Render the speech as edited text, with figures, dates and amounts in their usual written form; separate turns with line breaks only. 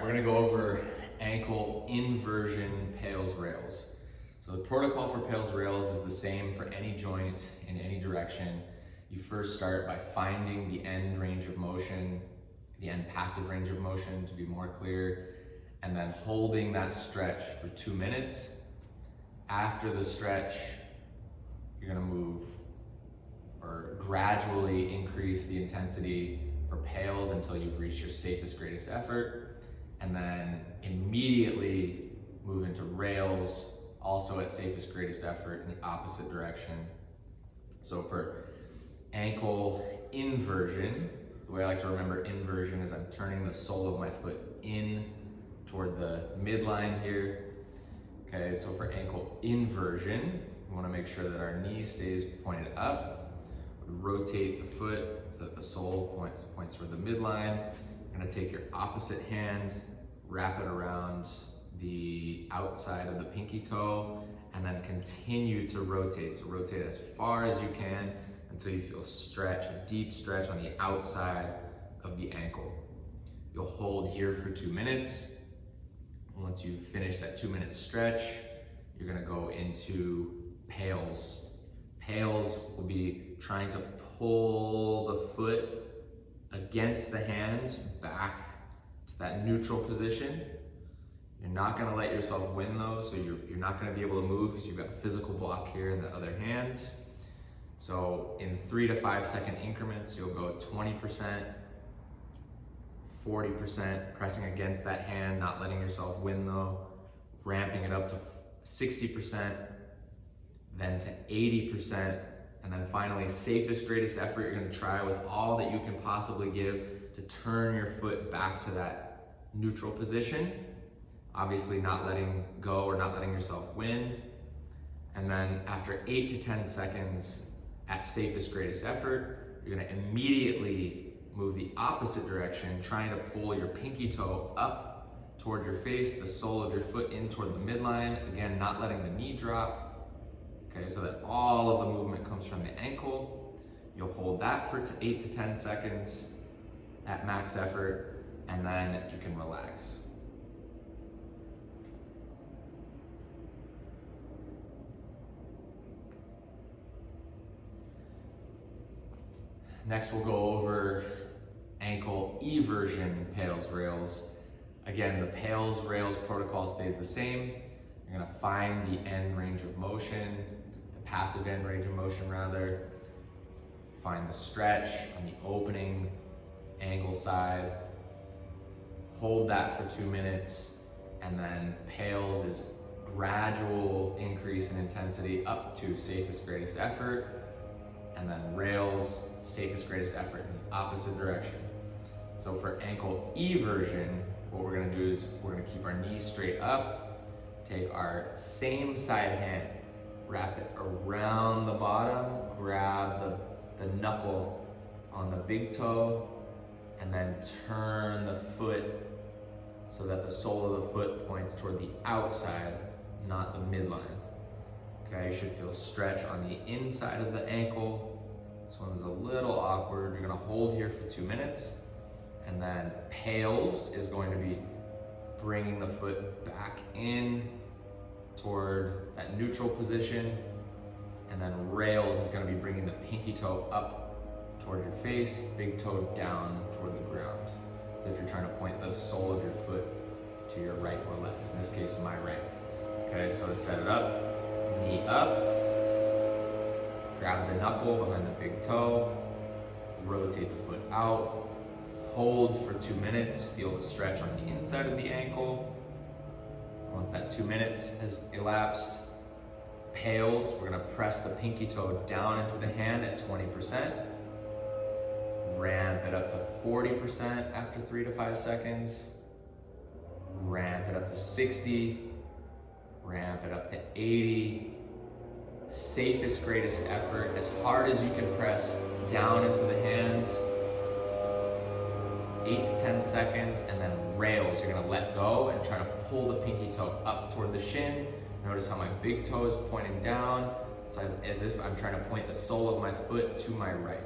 we're gonna go over ankle inversion PAILs rails. So the protocol for PAILs rails is the same for any joint in any direction. You first start by finding the end range of motion, the end passive range of motion to be more clear, and then holding that stretch for 2 minutes. After the stretch, you're gonna move or gradually increase the intensity for PAILs until you've reached your safest, greatest effort, and then immediately move into rails, also at safest, greatest effort in the opposite direction. So for ankle inversion, the way I like to remember inversion is I'm turning the sole of my foot in toward the midline here. Okay, so for ankle inversion, we want to make sure that our knee stays pointed up. We rotate the foot so that the sole points toward the midline. You're going to take your opposite hand, wrap it around the outside of the pinky toe, and then continue to rotate. So rotate as far as you can until you feel stretch, a deep stretch on the outside of the ankle. You'll hold here for 2 minutes. Once you finish that 2-minute stretch, you're gonna go into PAILs. PAILs will be trying to pull the foot against the hand back to that neutral position. You're not gonna let yourself win though, so you're not gonna be able to move because you've got a physical block here in the other hand. So in 3 to 5 second increments, you'll go 20%, 40%, pressing against that hand, not letting yourself win though, ramping it up to 60%, then to 80%, and then finally, safest, greatest effort, you're gonna try with all that you can possibly give to turn your foot back to that neutral position. Obviously not letting go or not letting yourself win. And then after 8 to 10 seconds at safest, greatest effort, you're gonna immediately move the opposite direction, trying to pull your pinky toe up toward your face, the sole of your foot in toward the midline. Again, not letting the knee drop. Okay, so that all of the movement comes from the ankle. You'll hold that for 8 to 10 seconds at max effort, and then you can relax. Next, we'll go over ankle eversion PAILs rails. Again, the PAILs rails protocol stays the same. You're gonna find the end range of motion, the passive end range of motion rather. Find the stretch on the opening angle side. Hold that for 2 minutes, and then PAILs is gradual increase in intensity up to safest, greatest effort. And then rails, safest, greatest effort in the opposite direction. So for ankle eversion, what we're gonna do is we're gonna keep our knees straight up, take our same side hand, wrap it around the bottom, grab the knuckle on the big toe, and then turn the foot so that the sole of the foot points toward the outside, not the midline. Okay, you should feel stretch on the inside of the ankle. This one's a little awkward. You're gonna hold here for 2 minutes, and then PAILs is going to be bringing the foot back in toward that neutral position, and then rails is gonna be bringing the pinky toe up toward your face, big toe down toward the ground. So if you're trying to point the sole of your foot to your right or left, in this case, my right. Okay, so to set it up, knee up, grab the knuckle behind the big toe, rotate the foot out, hold for 2 minutes, feel the stretch on the inside of the ankle. Once that 2 minutes has elapsed, PAILs, we're gonna press the pinky toe down into the hand at 20%, ramp it up to 40% after 3 to 5 seconds, ramp it up to 60, ramp it up to 80, safest, greatest effort, as hard as you can press down into the hand, 8 to 10 seconds, and then rails. You're gonna let go and try to pull the pinky toe up toward the shin. Notice how my big toe is pointing down. It's as if I'm trying to point the sole of my foot to my right.